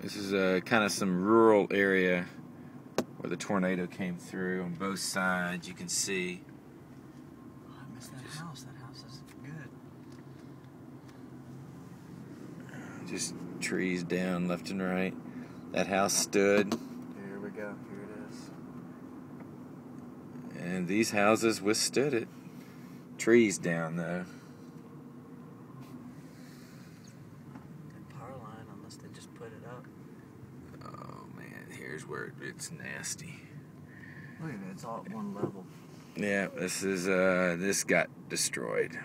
This is kind of some rural area where the tornado came through. On both sides, you can see. Oh, I missed that house. That house is good. Just trees down left and right. That house stood. Here we go. Here it is. And these houses withstood it. Trees down though. Power line, unless they just put it up. Oh man, here's where it's nasty. Look at it, it's all at one level. Yeah, this got destroyed.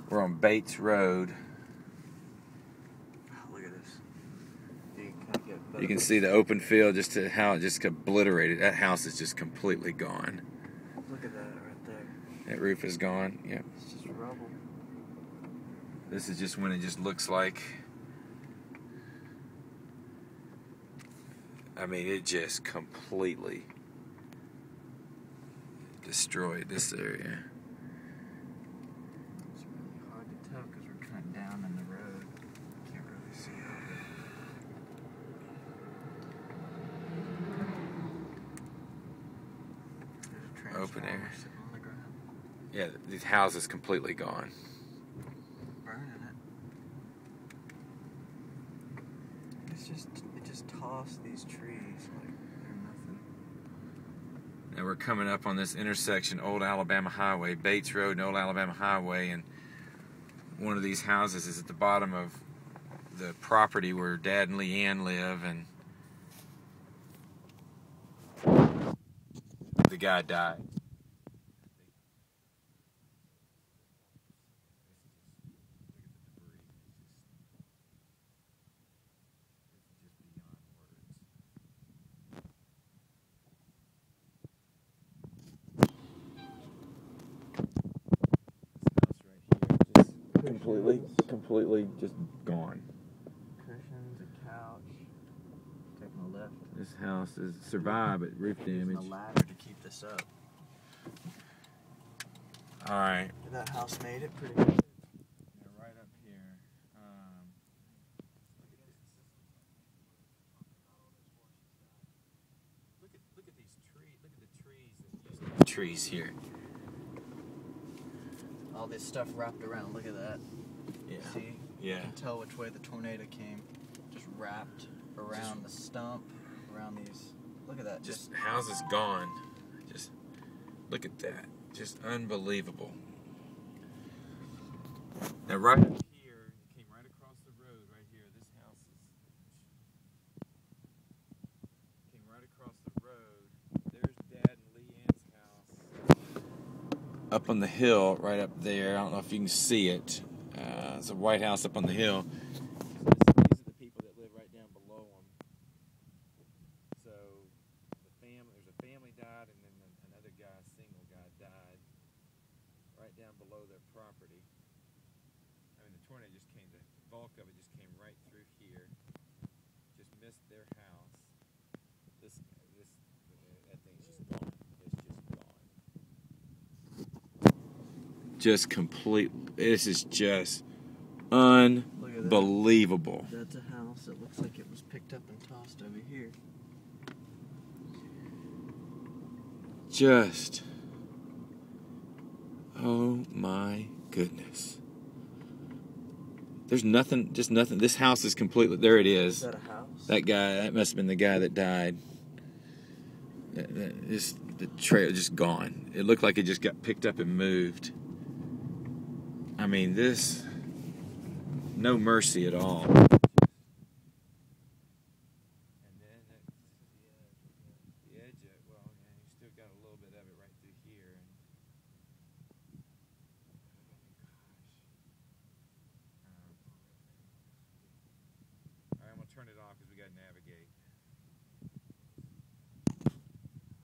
We're on Bates Road. Oh, look at this. You can see the open field, just to how it just obliterated. That house is just completely gone. Look at that right there. That roof is gone. Yep. It's just rubble. This is just when it just looks like. I mean, it just completely destroyed this area. It's really hard to tell because we're kind of down in the road. Can't really see over. Open air. Sitting on the ground. Yeah, the house is completely gone. Burning it. It just tossed these trees like they're nothing. Now we're coming up on this intersection, Old Alabama Highway, Bates Road and Old Alabama Highway, and one of these houses is at the bottom of the property where Dad and Leanne live, and the guy died. Completely just gone. Cushions, a couch. Taking a left. This house has survived but roof damage. A ladder to keep this up. All right. That house made it pretty good. Yeah, right up here. Look at these trees. Look at the trees. The trees here. All this stuff wrapped around. Look at that. Yeah. See? Yeah. You can tell which way the tornado came. Just wrapped around the stump, around these. Look at that. Just houses gone. Just look at that. Just unbelievable. Now right up here, it came right across the road right here. This house came right across the road. There's Dad and Leanne's house. Up on the hill, right up there. I don't know if you can see it. It's a white house up on the hill. These are the people that live right down below them. So there's a family died, and then another guy, a single guy, died right down below their property. I mean, the tornado just came, the bulk of it just came right through here. Just missed their house. That thing's just gone. It's just gone. Just complete. This is just unbelievable. That's a house that looks like it was picked up and tossed over here. Just, oh my goodness. There's nothing, just nothing. This house is completely, there it is. Is that a house? That guy, that must have been the guy that died. The trail just gone. It looked like it just got picked up and moved. I mean, no mercy at all.